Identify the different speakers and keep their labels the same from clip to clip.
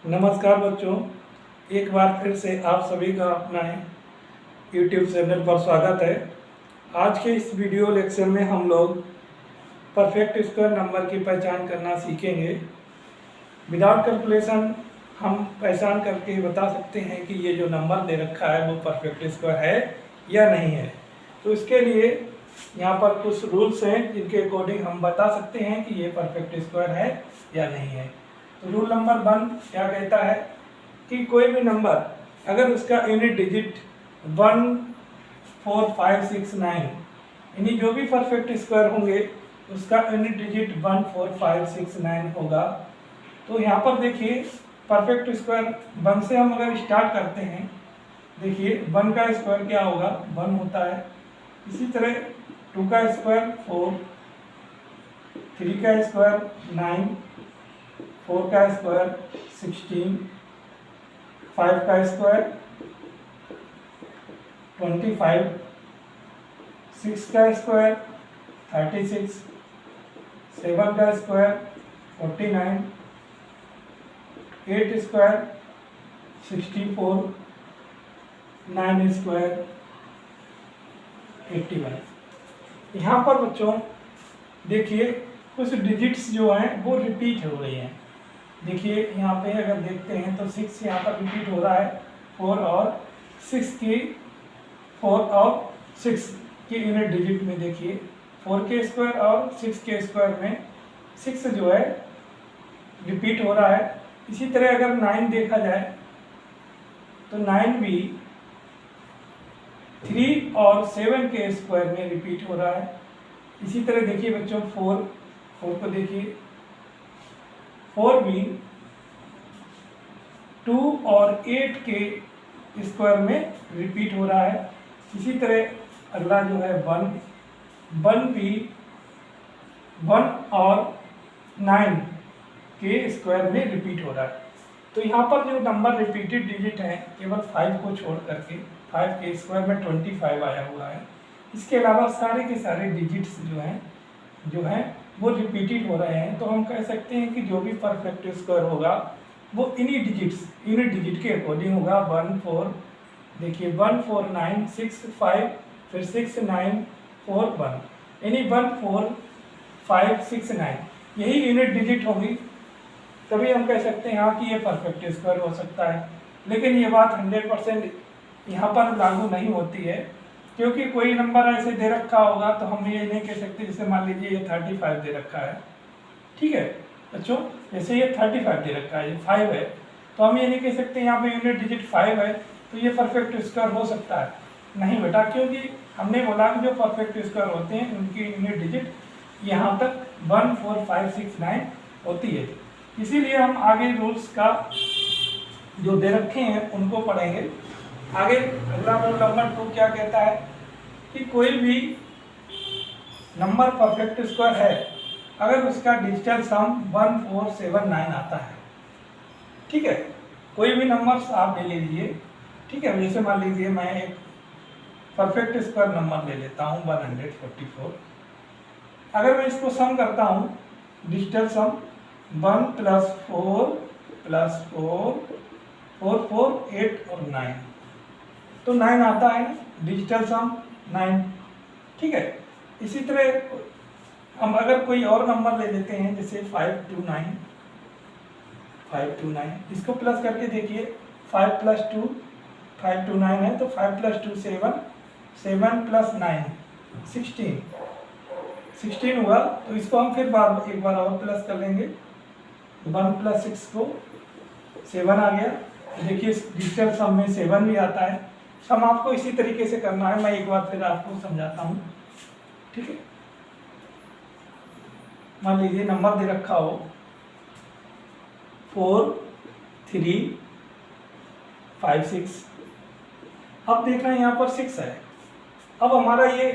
Speaker 1: नमस्कार बच्चों, एक बार फिर से आप सभी का अपना YouTube चैनल पर स्वागत है। आज के इस वीडियो लेक्चर में हम लोग परफेक्ट स्क्वायर नंबर की पहचान करना सीखेंगे। विदाउट कैलकुलेशन हम पहचान करके बता सकते हैं कि ये जो नंबर दे रखा है वो परफेक्ट स्क्वायर है या नहीं है। तो इसके लिए यहाँ पर कुछ रूल्स हैं जिनके अकॉर्डिंग हम बता सकते हैं कि ये परफेक्ट स्क्वायर है या नहीं है। तो रूल नंबर 1 क्या कहता है कि कोई भी नंबर अगर उसका यूनिट डिजिट 1, 4, 5, 6, 9 यानी जो भी परफेक्ट स्क्वायर होंगे उसका यूनिट डिजिट 1, 4, 5, 6, 9 होगा। तो यहाँ पर देखिए परफेक्ट स्क्वायर 1 से हम अगर स्टार्ट करते हैं, देखिए 1 का स्क्वायर क्या होगा, 1 होता है। इसी तरह 2 का स्क्वायर 4, 3 का स्क्वायर 9, 4 का स्क्वायर 16, 5 का स्क्वायर 25, 6 का स्क्वायर 36, 7 का स्क्वायर 49, 8 स्क्वायर 64, 9 स्क्वायर 81। यहाँ पर बच्चों देखिए कुछ डिजिट्स जो हैं वो रिपीट हो रही हैं। देखिए यहाँ पे अगर देखते हैं तो 6 यहाँ पर रिपीट हो रहा है, 4 और 6 के यूनिट डिजिट में देखिए 4 के स्क्वायर और 6 के स्क्वायर में 6 जो है रिपीट हो रहा है। इसी तरह अगर 9 देखा जाए तो 9 भी 3 और 7 के स्क्वायर में रिपीट हो रहा है। इसी तरह देखिए बच्चों 4 को देखिए, 4 भी 2 और 8 के स्क्वायर में रिपीट हो रहा है। इसी तरह अगला जो है 1 भी 1 और 9 के स्क्वायर में रिपीट हो रहा है। तो यहाँ पर जो नंबर रिपीटेड डिजिट हैं केवल 5 को छोड़ करके 5 के स्क्वायर में 25 आया हुआ है। इसके अलावा सारे के सारे डिजिट्स जो हैं वो रिपीटेड हो रहे हैं। तो हम कह सकते हैं कि जो भी परफेक्ट स्क्वायर होगा वो इन्हीं डिजिट्स यूनिट डिजिट के अकॉर्डिंग होगा। 1, 4 देखिए 1, 4, 9, 6, 5 फिर 6, 9, 4, 1 यानी 1, 4, 5, 6, 9 यही यूनिट डिजिट होगी। तभी हम कह सकते हैं कि ये परफेक्ट स्क्वायर हो सकता है। लेकिन ये बात 100% यहाँ पर लागू नहीं होती है, क्योंकि कोई नंबर ऐसे दे रखा होगा तो हम ये नहीं कह सकते। जैसे मान लीजिए ये 35 दे रखा है, ठीक है बच्चों, जैसे ये 35 दे रखा है, ये 5 है, तो हम ये नहीं कह सकते यहाँ पे यूनिट डिजिट 5 है तो ये परफेक्ट स्क्वायर हो सकता है। नहीं बेटा, क्योंकि हमने बोला कि जो परफेक्ट स्क्वायर होते हैं उनकी यूनिट डिजिट यहाँ तक 1, 4, 5, 6, 9 होती है। इसीलिए हम आगे रूल्स का जो दे रखे हैं उनको पढ़ेंगे। आगे अगला रूल नंबर 2 क्या कहता है कि कोई भी नंबर परफेक्ट स्क्वायर है अगर उसका डिजिटल सम 1, 4, 7, 9 आता है। ठीक है, कोई भी नंबर आप ले लीजिए, ठीक है। जैसे मान लीजिए मैं एक परफेक्ट स्क्वायर नंबर ले लेता हूँ 144। अगर मैं इसको सम करता हूँ, डिजिटल सम 1 + 4 + 4 4 4 8 और 9 तो 9 आता है ना, डिजिटल सम 9, ठीक है। इसी तरह हम अगर कोई और नंबर ले लेते हैं जैसे 529, इसको प्लस करके देखिए 5 + 2 529 है तो 5 + 2 7, 7 + 9 16 हुआ। तो इसको हम फिर एक बार और प्लस कर लेंगे, 1 + 6 को 7 आ गया। देखिए डिजिटल सम में 7 भी आता है। सम आपको इसी तरीके से करना है, मैं एक बार फिर आपको समझाता हूँ, ठीक है। मान लीजिए नंबर दे रखा हो 4, 3, 5, 6। अब देखना यहाँ पर 6 है। अब हमारा ये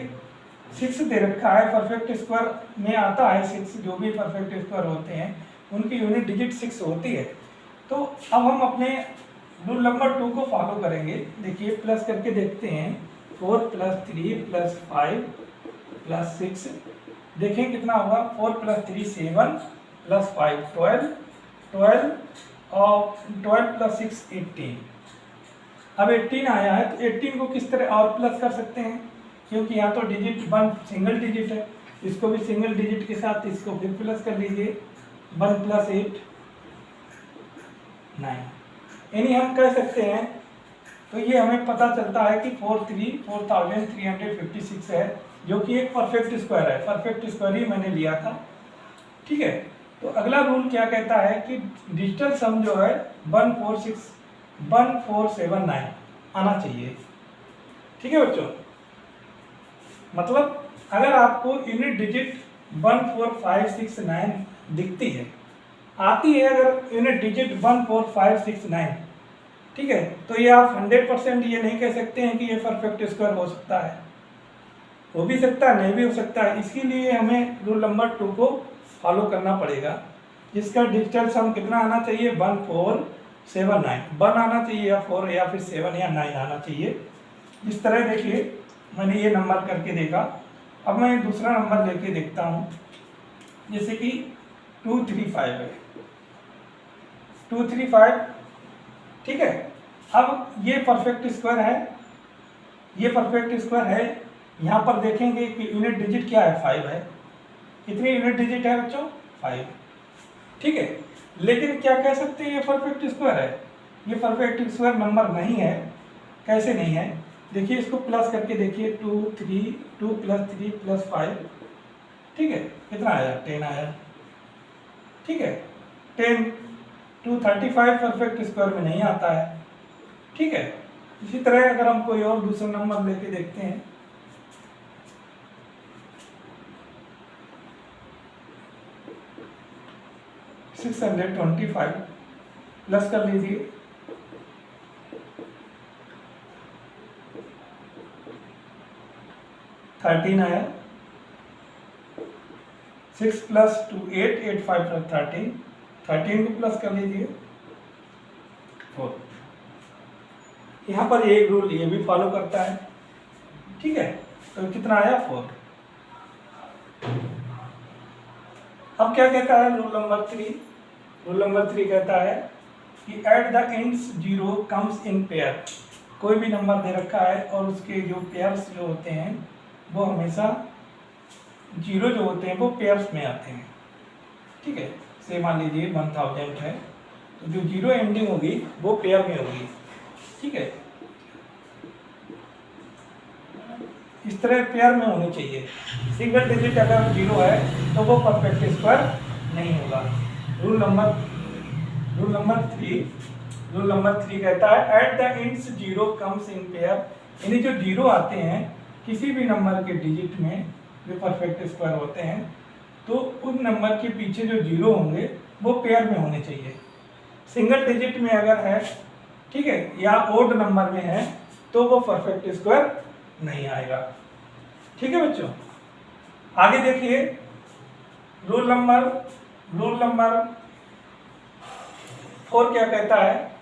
Speaker 1: 6 दे रखा है, परफेक्ट स्क्वायर में आता है 6, जो भी परफेक्ट स्क्वायर होते हैं उनकी यूनिट डिजिट 6 होती है। तो अब हम अपने रूल नंबर 2 को फॉलो करेंगे। देखिए प्लस करके देखते हैं, 4 + 3 + 5 + 6 देखें कितना होगा, 4 + 3 7 + 5 12 12 और 12 + 6 18। अब 18 आया है तो 18 को किस तरह और प्लस कर सकते हैं, क्योंकि यहाँ तो डिजिट 1 सिंगल डिजिट है, इसको भी सिंगल डिजिट के साथ इसको फिर प्लस कर लीजिए। 1 + 8 9, यानी हम कह सकते हैं, तो ये हमें पता चलता है कि 4356 है, जो कि एक परफेक्ट स्क्वायर है। परफेक्ट स्क्वायर ही मैंने लिया था, ठीक है। तो अगला रूल क्या कहता है कि डिजिटल सम जो है 1479 आना चाहिए, ठीक है बच्चों। मतलब अगर आपको यूनिट डिजिट 14569 दिखती है, आती है अगर यूनिट डिजिट 14569, ठीक है, तो ये आप 100% ये नहीं कह सकते हैं कि ये परफेक्ट स्क्वायर हो सकता है, हो भी सकता है, नहीं भी हो सकता है। इसके लिए हमें रूल नंबर 2 को फॉलो करना पड़ेगा, जिसका डिजिटल सम कितना आना चाहिए, 1479। 1 आना चाहिए या 4 या फिर 7 या 9 आना चाहिए। इस तरह देखिए मैंने ये नंबर करके देखा। अब मैं दूसरा नंबर लेके देखता हूँ, जैसे कि 235 है, 235, ठीक है। अब ये परफेक्ट स्क्वायर है, ये परफेक्ट स्क्वायर है। यहाँ पर देखेंगे कि यूनिट डिजिट क्या है, 5 है। कितनी यूनिट डिजिट है बच्चों, 5, ठीक है। लेकिन क्या कह सकते हैं ये परफेक्ट स्क्वायर है, ये परफेक्ट स्क्वायर नंबर नहीं है। कैसे नहीं है, देखिए इसको प्लस करके देखिए, 2 + 3 + 5, ठीक है, कितना आया, 10 आया, ठीक है। 10 235 परफेक्ट स्क्वायर में नहीं आता है, ठीक है। इसी तरह अगर हम कोई और दूसरा नंबर लेके देखते हैं, (625) प्लस कर लीजिए, 13 आया। 6 + 2 8, 8 5 13, 13 को प्लस कर लीजिए, 4। यहाँ पर एक रूल ये भी फॉलो करता है, ठीक है। तो कितना आया, 4। अब क्या कहता है रूल नंबर 3? रूल नंबर 3 कहता है कि at the ends 0 comes in pair. कोई भी नंबर दे रखा है और उसके जो पेयर्स जो होते हैं वो हमेशा 0 जो होते हैं वो पेयर्स में आते हैं, ठीक है। से मान लीजिए 1000 है, तो जो 0 एंडिंग होगी वो पेयर में होगी, ठीक है। इस तरह पेयर में होनी चाहिए। सिंगल डिजिट अगर 0 है तो वो परफेक्ट स्क्वायर नहीं होगा। रूल नंबर 3 कहता है at the ends 0 comes in pair, यानी जो 0 आते हैं किसी भी नंबर के डिजिट में जो परफेक्ट स्क्वायर होते हैं, तो उन नंबर के पीछे जो 0 होंगे वो पेयर में होने चाहिए। सिंगल डिजिट में अगर है, ठीक है, या ओड नंबर में है तो वो परफेक्ट स्क्वायर नहीं आएगा, ठीक है बच्चों। आगे देखिए रूल नंबर 4 क्या कहता है,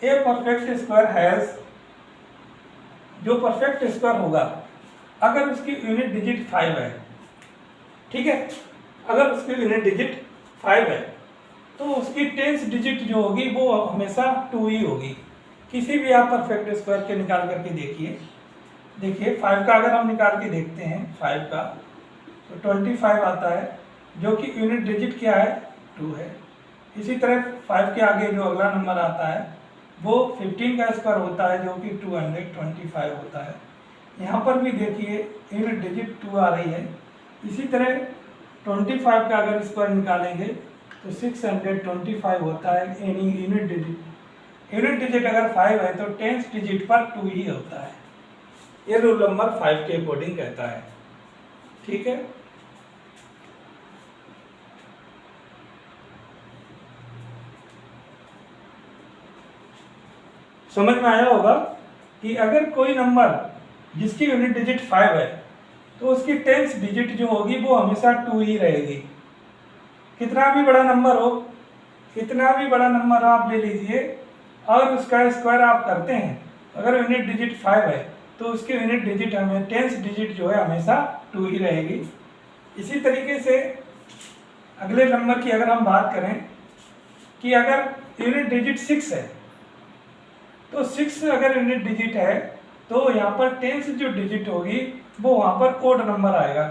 Speaker 1: ए परफेक्ट स्क्वायर हैज, जो परफेक्ट स्क्वायर होगा अगर उसकी यूनिट डिजिट 5 है, ठीक है, अगर उसकी यूनिट डिजिट 5 है तो उसकी 10th डिजिट जो होगी वो हमेशा 2 ही होगी। किसी भी आप परफेक्ट स्क्वायर के निकाल करके देखिए 5 का अगर हम निकाल के देखते हैं 5 का, तो 25 आता है, जो कि यूनिट डिजिट क्या है, 2 है। इसी तरह 5 के आगे जो अगला नंबर आता है वो 15 का स्क्वायर होता है, जो कि 225 होता है। यहाँ पर भी देखिए यूनिट डिजिट 2 आ रही है। इसी तरह 25 का अगर स्क्वायर निकालेंगे तो 625 होता है, यानी यूनिट डिजिट अगर 5 है तो 10th डिजिट पर 2 ही होता है। ये रूल नंबर 5 के अकॉर्डिंग कहता है, ठीक है। समझ में आया होगा कि अगर कोई नंबर जिसकी यूनिट डिजिट 5 है तो उसकी 10th डिजिट जो होगी वो हमेशा 2 ही रहेगी। कितना भी बड़ा नंबर आप ले लीजिए और उसका स्क्वायर आप करते हैं, अगर यूनिट डिजिट 5 है तो उसकी यूनिट डिजिट हमें 10th डिजिट जो है हमेशा 2 ही रहेगी। इसी तरीके से अगले नंबर की अगर हम बात करें कि अगर यूनिट डिजिट 6 है, तो 6 अगर यूनिट डिजिट है तो यहाँ पर 10 जो डिजिट होगी वो वहाँ पर ओड नंबर आएगा।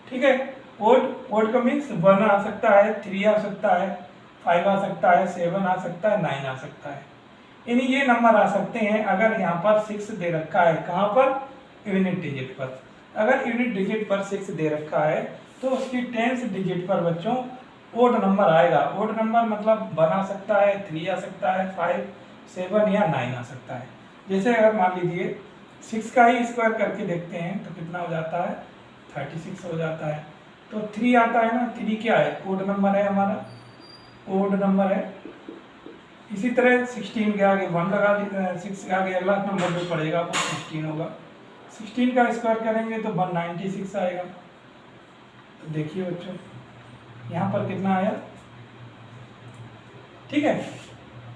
Speaker 1: ठीक है, ओड का मीन्स 1 आ सकता है, 3 आ सकता है, 5 आ सकता है, 7 आ सकता है, 9 आ सकता है, यानी ये नंबर आ सकते हैं अगर यहाँ पर 6 दे रखा है। कहाँ पर? यूनिट डिजिट पर। अगर यूनिट डिजिट पर 6 दे रखा है तो उसकी 10th डिजिट पर बच्चों ओड नंबर आएगा। ओड नंबर मतलब 1 आ सकता है, 3 आ सकता है, 5, 7 या 9 आ सकता है। जैसे अगर मान लीजिए 6 का ही स्क्वायर करके देखते हैं तो कितना हो जाता है? 36 हो जाता है। तो 3 आता है ना, 3 क्या है? ओड नंबर है हमारा, ओड नंबर है। इसी तरह 16 के आगे 1 लगा, 6 के आगे अगला नंबर जो पड़ेगा वो 16 होगा। 16 का स्क्वायर करेंगे तो 196 आएगा। तो देखिए बच्चों यहाँ पर कितना आया? ठीक है,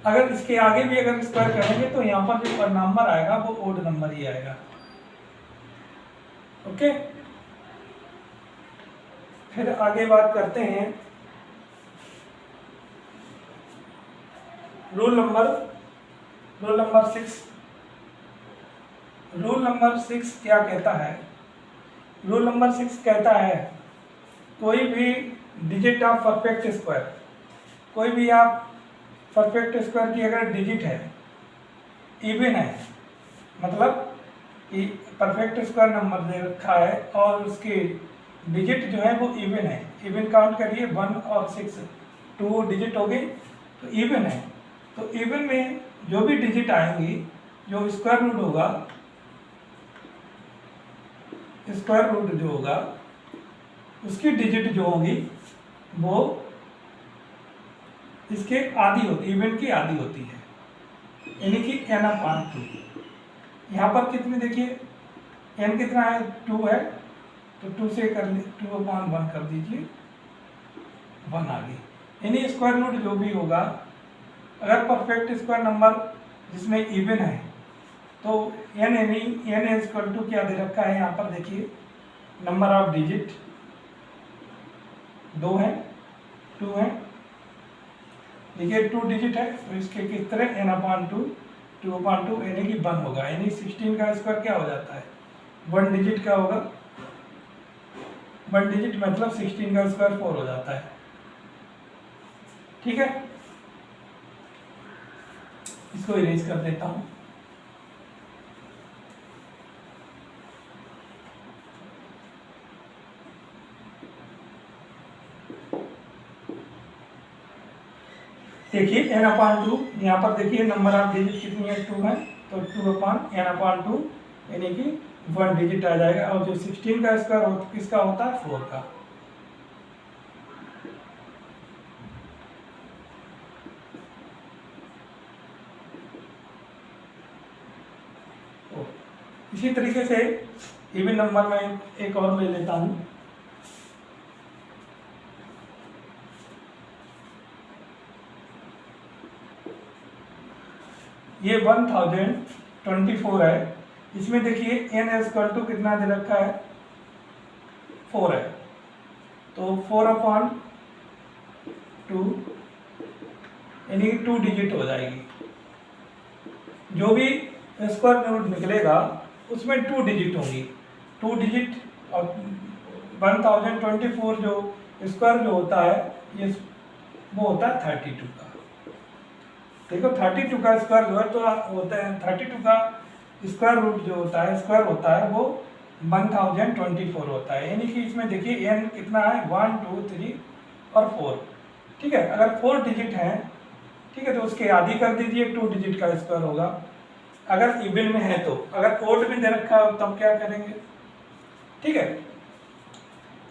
Speaker 1: अगर इसके आगे भी अगर स्क्वायर करेंगे तो यहाँ पर जो नंबर आएगा वो ओड नंबर ही आएगा। ओके, फिर आगे बात करते हैं रूल नंबर 6। रूल नंबर 6 क्या कहता है? रूल नंबर 6 कहता है कोई भी डिजिट ऑफ परफेक्ट स्क्वायर, कोई भी आप परफेक्ट स्क्वायर की अगर डिजिट है, इवन है, मतलब कि परफेक्ट स्क्वायर नंबर दे रखा है और उसकी डिजिट जो है वो इवन है। इवन काउंट करिए, 1 और 6 2 डिजिट हो गई, तो इवन है। तो इवन में जो भी डिजिट आएंगी, जो स्क्वायर रूट होगा, स्क्वायर रूट जो होगा उसकी डिजिट जो होगी वो इसके आधी होती, इवन की आधी होती है, यानी कि n/2। यहाँ पर कितने देखिए n कितना है? 2 है, तो 2 से कर 2/1 कर दीजिए, 1 आ गई। यानी स्क्वायर रूट जो भी होगा, अगर परफेक्ट स्क्वायर नंबर जिसमें इवन है तो n इक्वल टू क्या दे रखा है? यहाँ पर देखिए नंबर ऑफ डिजिट 2 है, 2 है, देखिए 2 डिजिट है, तो इसके किस तरह n/2 2/2 यानी कि 1 होगा। यानी 16 का स्क्वायर क्या हो जाता है? 1 डिजिट का होगा, 1 डिजिट मतलब 16 का स्क्वायर 4 हो जाता है। ठीक है, इसको इरेज कर देता हूं। देखिए n/2, यहाँ पर देखिए नंबर ऑफ डिजिट कितनी है? 2 है, तो 2/n/2 यानी कि 1 डिजिट आ जाएगा। और जो 16 का स्क्वायर किसका होता है? 4 का। इसी तरीके से इवन नंबर में एक और ले लेता हूं। ये 1024 है, इसमें देखिए n इक्वल टू कितना दे रखा है? 4 है, तो 4/2 यानी 2 डिजिट हो जाएगी। जो भी स्क्वायर रूट निकलेगा उसमें 2 डिजिट होंगी, 2 डिजिट। और 1024 जो स्क्वायर जो होता है ये वो होता है 32 का। देखो 32 का स्क्वायर जो है तो होता है 32 का स्क्वायर रूट जो होता है, स्क्वायर होता है वो 1024 होता है। यानी कि इसमें देखिए n कितना है? 1 2 3 और 4। ठीक है, अगर 4 डिजिट है, ठीक है, तो उसके आधी कर दीजिए, 2 डिजिट का स्क्वायर होगा। अगर इवन में है तो, अगर ओड में दे रखा हो तब क्या करेंगे? ठीक है,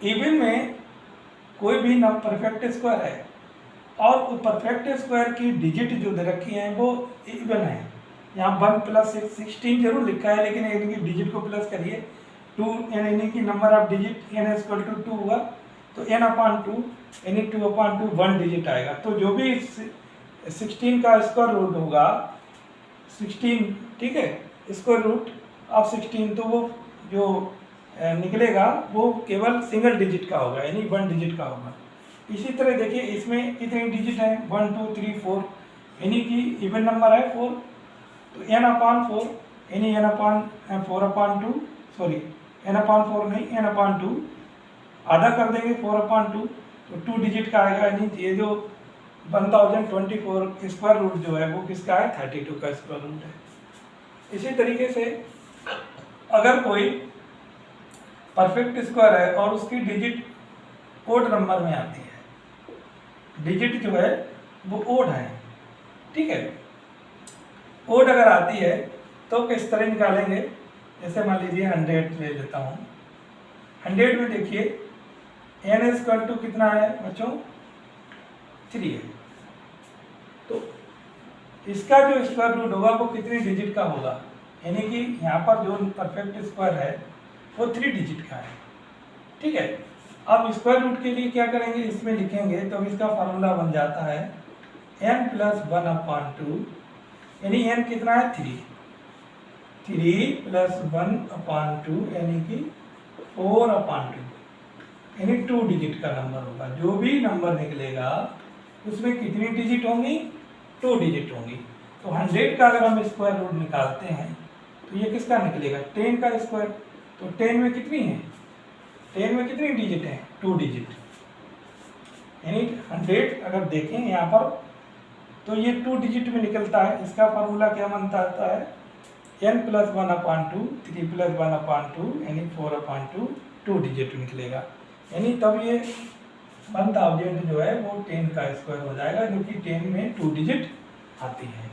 Speaker 1: इवन में कोई भी ना परफेक्ट स्क्वायर है और परफेक्ट स्क्वायर की डिजिट जो दे रखी है वो इवन है। यहाँ 1 + 16 जरूर लिखा है, लेकिन इनकी डिजिट को प्लस करिए, 2 यानी कि number of digit n equal to 2 हुआ, तो n/2 यानी 2/2 1 डिजिट आएगा। तो जो भी 16 का स्क्वायर रूट होगा, 16, ठीक है, स्क्वायर रूट ऑफ 16, तो वो जो निकलेगा वो केवल सिंगल डिजिट का होगा, यानी 1 डिजिट का होगा। इसी तरह देखिए इसमें कितने डिजिट हैं? 1 2 3 4, यानी कि इवन नंबर है 4, तो n/4 यानी n/4/2, सॉरी n/4 नहीं, n/2 आधा कर देंगे 4/2, तो 2 डिजिट का आएगा। यानी ये जो 1024 स्क्वायर रूट जो है वो किसका है, 32 का स्क्वायर रूट है। इसी तरीके से अगर कोई परफेक्ट स्क्वायर है और उसकी डिजिट ओड नंबर में आती है, डिजिट जो है वो ओड है, ठीक है, ओड अगर आती है तो किस तरह निकालेंगे, जैसे मान लीजिए 100 ले लेता हूँ। 100 में देखिए n² कितना है बच्चों, 3 है, तो इसका जो स्क्वायर रूट होगा वो कितनी डिजिट का होगा, यानी कि यहाँ पर जो परफेक्ट स्क्वायर है वो 3 डिजिट का है, ठीक है। अब स्क्वायर रूट के लिए क्या करेंगे, इसमें लिखेंगे तो इसका फार्मूला बन जाता है n+1/2, यानी n कितना है, 3 +1/2 यानी कि 4/2, यानी 2 डिजिट का नंबर होगा। जो भी नंबर निकलेगा उसमें कितनी डिजिट होंगी, 2 डिजिट होंगी। तो 100 का अगर हम स्क्वायर रूट निकालते हैं तो ये किसका निकलेगा, 10 का स्क्वायर, तो 10 में कितनी है, 10 में कितनी डिजिट है, 2 डिजिट, यानी 100 अगर देखें यहाँ पर तो ये 2 डिजिट में निकलता है। इसका फार्मूला क्या बनता है, n+1/2 3 +1/2 यानी 4/2, 2 डिजिट निकलेगा, यानी तब ये 1000 जो है वो 10 का स्क्वायर हो जाएगा, जो कि 10 में 2 डिजिट आती है।